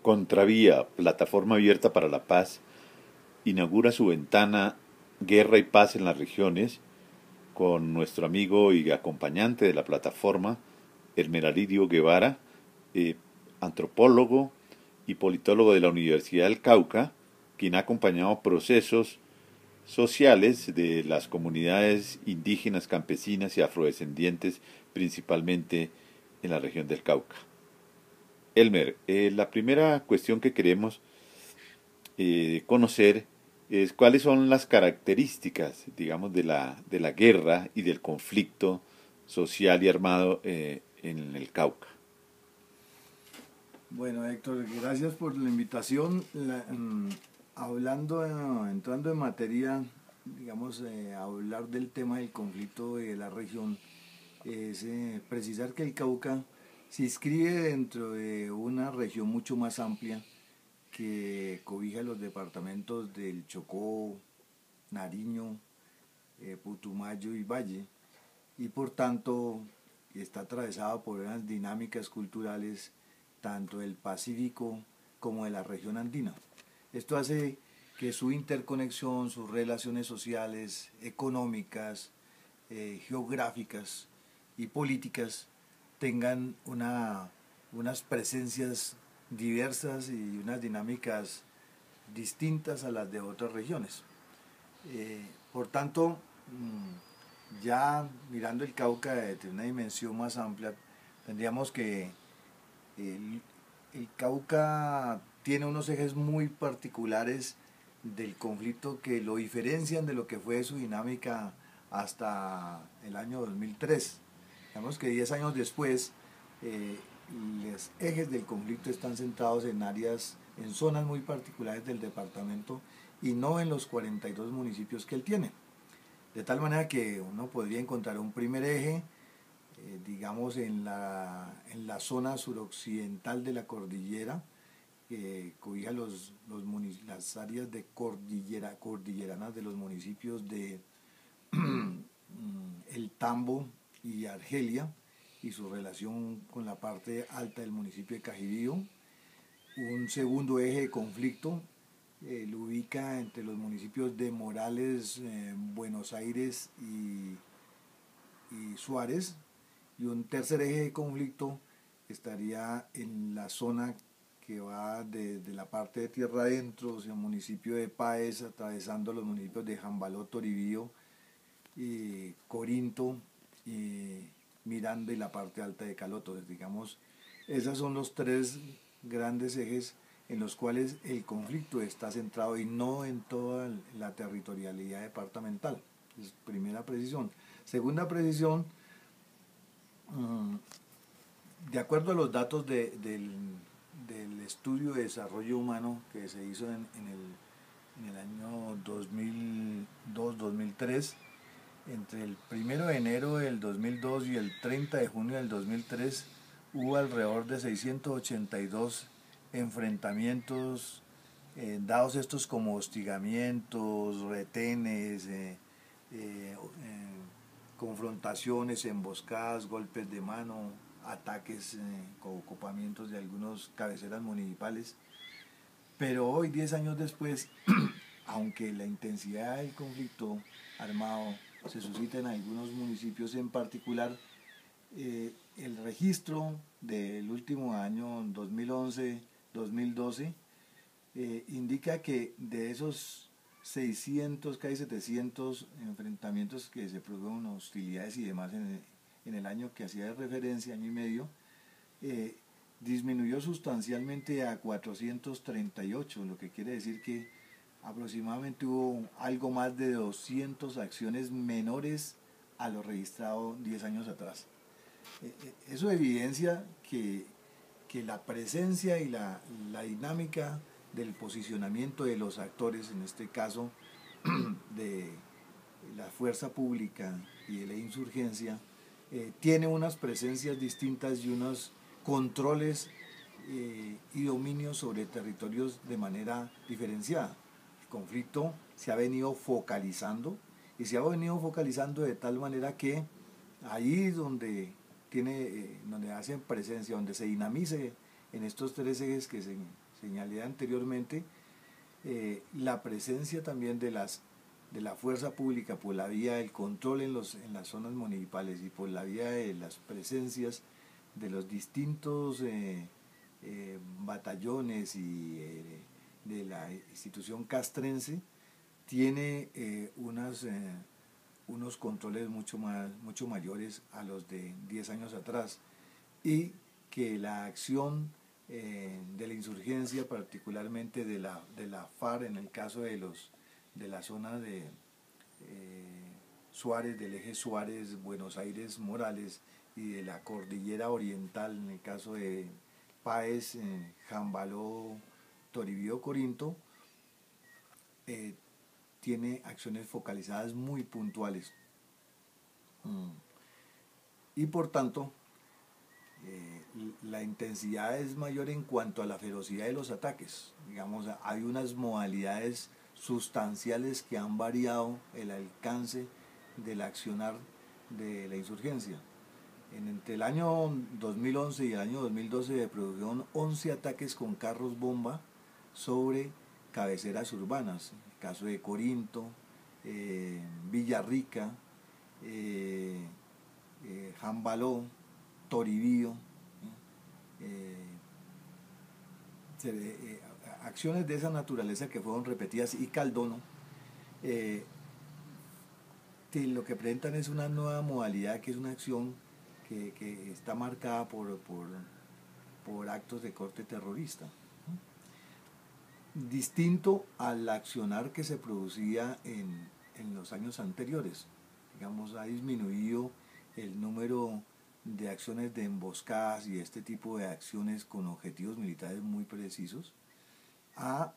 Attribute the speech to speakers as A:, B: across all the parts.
A: Contravía, plataforma abierta para la paz, inaugura su ventana Guerra y Paz en las regiones con nuestro amigo y acompañante de la plataforma, Hermenaridio Guevara, eh, antropólogo y politólogo de la Universidad del Cauca, quien ha acompañado procesos sociales de las comunidades indígenas, campesinas y afrodescendientes, principalmente en la región del Cauca. Elmer, la primera cuestión que queremos conocer es cuáles son las características, digamos, de la guerra y del conflicto social y armado en el Cauca.
B: Bueno, Héctor, gracias por la invitación. Hablando, entrando en materia, digamos, hablar del tema del conflicto de la región, es precisar que el Cauca se inscribe dentro de una región mucho más amplia que cobija los departamentos del Chocó, Nariño, Putumayo y Valle, y por tanto está atravesado por unas dinámicas culturales tanto del Pacífico como de la región andina. Esto hace que su interconexión, sus relaciones sociales, económicas, geográficas y políticas tengan unas presencias diversas y unas dinámicas distintas a las de otras regiones. Por tanto, ya mirando el Cauca desde una dimensión más amplia, tendríamos que el, el Cauca tiene unos ejes muy particulares del conflicto que lo diferencian de lo que fue su dinámica hasta el año 2003. Digamos que 10 años después, eh, los ejes del conflicto están centrados en áreas, en zonas muy particulares del departamento y no en los 42 municipios que él tiene. De tal manera que uno podría encontrar un primer eje, digamos, en la zona suroccidental de la cordillera, que cobija las áreas de cordilleranas de los municipios de El Tambo y Argelia, y su relación con la parte alta del municipio de Cajirío. Un segundo eje de conflicto lo ubica entre los municipios de Morales, Buenos Aires y Suárez. Y un tercer eje de conflicto estaría en la zona que va de la parte de tierra adentro, o sea, el municipio de Páez, atravesando los municipios de Jambaló, Toribío, Corinto, Miranda y la parte alta de Caloto. Digamos, esos son los tres grandes ejes en los cuales el conflicto está centrado y no en toda la territorialidad departamental. Es primera precisión. Segunda precisión, de acuerdo a los datos del estudio de desarrollo humano que se hizo en el año 2002-2003, entre el 1 de enero del 2002 y el 30 de junio del 2003 hubo alrededor de 682 enfrentamientos, dados estos como hostigamientos, retenes, confrontaciones, emboscadas, golpes de mano, ataques, ocupamientos de algunas cabeceras municipales. Pero hoy, 10 años después, aunque la intensidad del conflicto armado se suscita en algunos municipios en particular, el registro del último año 2011-2012 indica que de esos 600, casi 700 enfrentamientos que se produjeron, hostilidades y demás en el año que hacía de referencia, año y medio, disminuyó sustancialmente a 438, lo que quiere decir que aproximadamente hubo algo más de 200 acciones menores a lo registrado 10 años atrás. Eso evidencia que la presencia y la dinámica del posicionamiento de los actores, en este caso de la fuerza pública y de la insurgencia, tiene unas presencias distintas y unos controles y dominios sobre territorios de manera diferenciada. El conflicto se ha venido focalizando y se ha venido focalizando de tal manera que ahí donde hacen presencia, donde se dinamice en estos tres ejes que señalé anteriormente, la presencia también de la fuerza pública por la vía del control en las zonas municipales y por la vía de las presencias de los distintos batallones y de la institución castrense, tiene unos controles mucho mayores a los de 10 años atrás, y que la acción de la insurgencia, particularmente de la FARC, en el caso de la zona de Suárez, del eje Suárez, Buenos Aires, Morales, y de la cordillera oriental, en el caso de Páez, Jambaló, Toribío, Corinto, tiene acciones focalizadas muy puntuales. Y por tanto, la intensidad es mayor en cuanto a la ferocidad de los ataques. Digamos, hay unas modalidades sustanciales que han variado el alcance del accionar de la insurgencia. Entre el año 2011 y el año 2012 se produjeron 11 ataques con carros bomba sobre cabeceras urbanas, el caso de Corinto, Villarrica, Jambaló, Toribío, acciones de esa naturaleza que fueron repetidas, y Caldono, lo que presentan es una nueva modalidad, que es una acción que está marcada por actos de corte terrorista, distinto al accionar que se producía en los años anteriores. Digamos, ha disminuido el número de acciones de emboscadas y este tipo de acciones con objetivos militares muy precisos, a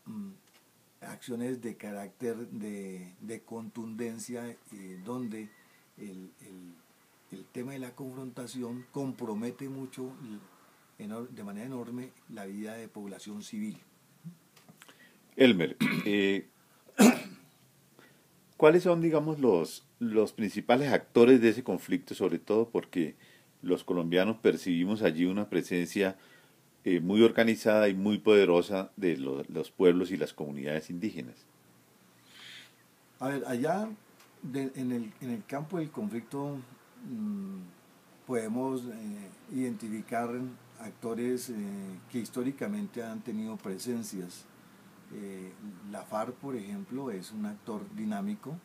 B: acciones de carácter de contundencia, donde el tema de la confrontación compromete mucho, de manera enorme, la vida de población civil.
A: Elmer, ¿cuáles son, digamos, los principales actores de ese conflicto, sobre todo porque los colombianos percibimos allí una presencia muy organizada y muy poderosa de los pueblos y las comunidades indígenas?
B: A ver, allá en el campo del conflicto podemos identificar actores que históricamente han tenido presencias. La FARC, por ejemplo, es un actor dinámico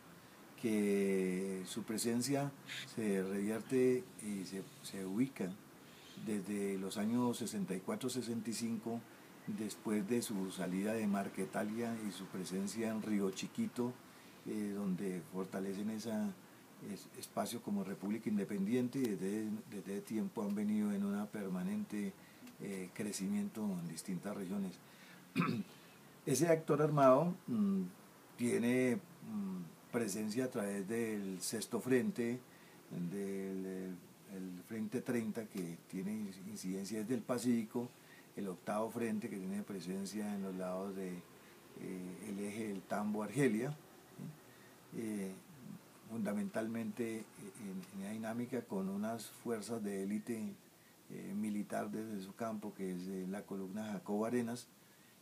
B: que su presencia se revierte y se ubica desde los años 64-65, después de su salida de Marquetalia y su presencia en Río Chiquito, donde fortalecen ese espacio como república independiente, y desde tiempo han venido en una permanente crecimiento en distintas regiones. Ese actor armado tiene presencia a través del Sexto Frente, del Frente 30, que tiene incidencia desde el Pacífico, el Octavo Frente, que tiene presencia en los lados del eje del Tambo-Argelia, fundamentalmente en la dinámica con unas fuerzas de élite militar desde su campo, que es la columna Jacobo Arenas,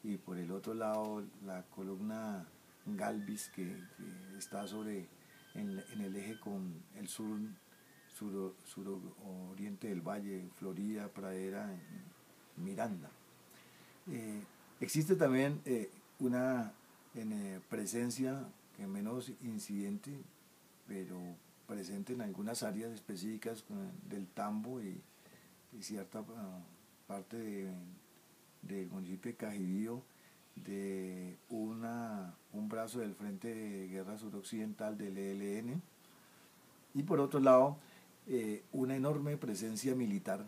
B: y por el otro lado la columna Galvis, que está en el eje con el suroriente del valle, Florida, Pradera, Miranda. Existe también una presencia que menos incidente, pero presente en algunas áreas específicas del Tambo y cierta parte del municipio de Cajibío, de un brazo del Frente de Guerra Suroccidental del ELN, y por otro lado una enorme presencia militar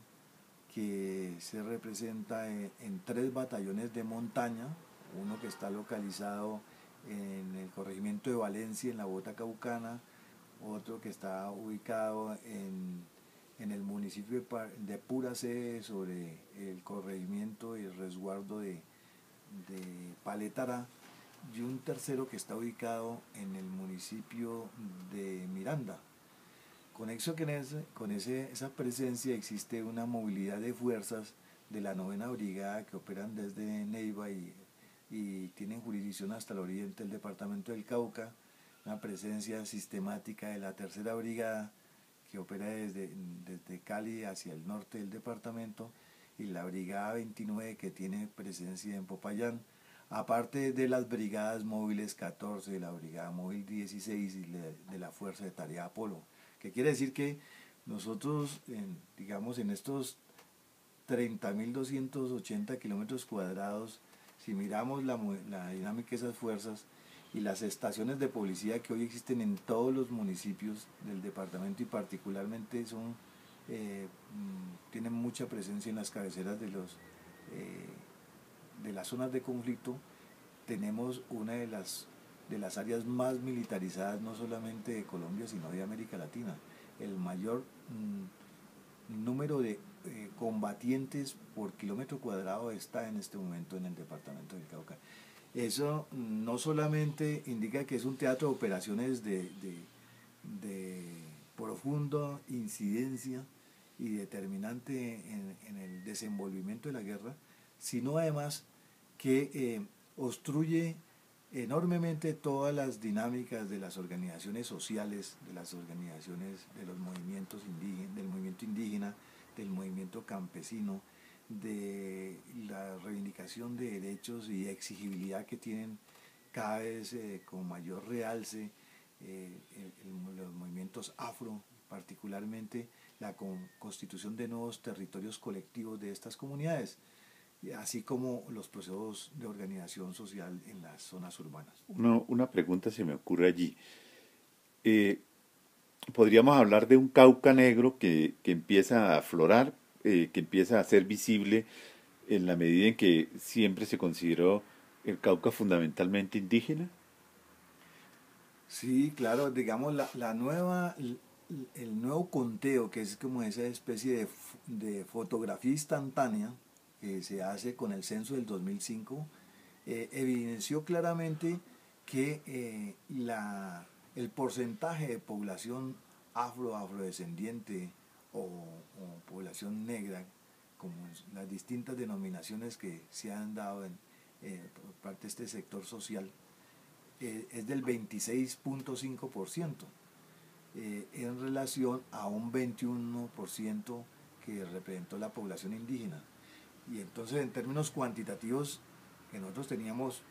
B: que se representa en 3 batallones de montaña, uno que está localizado en el corregimiento de Valencia, en la Bota Caucana, otro que está ubicado en el municipio de Pura Sede, sobre el corregimiento y el resguardo de Paletara, y un tercero que está ubicado en el municipio de Miranda. Con esa presencia existe una movilidad de fuerzas de la 9ª Brigada, que operan desde Neiva y tienen jurisdicción hasta el oriente del departamento del Cauca, una presencia sistemática de la 3ª Brigada, que opera desde Cali hacia el norte del departamento, y la Brigada 29, que tiene presencia en Popayán, aparte de las brigadas móviles 14, de la Brigada Móvil 16 y de la Fuerza de Tarea Apolo, que quiere decir que nosotros, digamos, en estos 30.280 kilómetros cuadrados, si miramos la dinámica de esas fuerzas y las estaciones de policía que hoy existen en todos los municipios del departamento y particularmente tienen mucha presencia en las cabeceras de las zonas de conflicto, tenemos una de las áreas más militarizadas no solamente de Colombia sino de América Latina. El mayor número de combatientes por kilómetro cuadrado está en este momento en el departamento del Cauca. Eso no solamente indica que es un teatro de operaciones de profunda incidencia y determinante en el desenvolvimiento de la guerra, sino además que obstruye enormemente todas las dinámicas de las organizaciones sociales, de las organizaciones de los movimientos indígenas, del movimiento indígena, del movimiento campesino, de la reivindicación de derechos y exigibilidad que tienen cada vez con mayor realce los movimientos afro, particularmente la constitución de nuevos territorios colectivos de estas comunidades, así como los procesos de organización social en las zonas urbanas.
A: Una pregunta se me ocurre allí. Podríamos hablar de un Cauca negro que empieza a aflorar, que empieza a ser visible en la medida en que siempre se consideró el Cauca fundamentalmente indígena.
B: Sí, claro, digamos, el nuevo conteo, que es como esa especie de fotografía instantánea que se hace con el censo del 2005, evidenció claramente que el porcentaje de población afrodescendiente o población negra, como las distintas denominaciones que se han dado por parte de este sector social, es del 26.5%, en relación a un 21% que representó la población indígena. Y entonces, en términos cuantitativos, que nosotros teníamos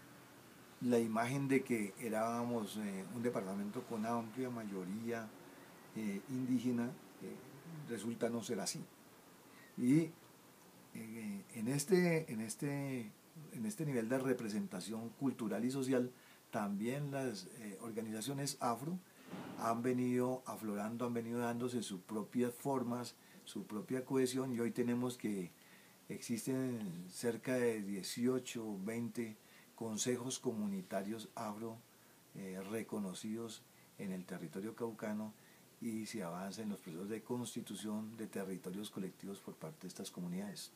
B: la imagen de que éramos un departamento con amplia mayoría indígena, resulta no ser así. Y en este nivel de representación cultural y social, también las organizaciones afro han venido aflorando, han venido dándose sus propias formas, su propia cohesión, y hoy tenemos que existen cerca de 18 o 20 consejos comunitarios afro reconocidos en el territorio caucano, y se avanza en los procesos de constitución de territorios colectivos por parte de estas comunidades.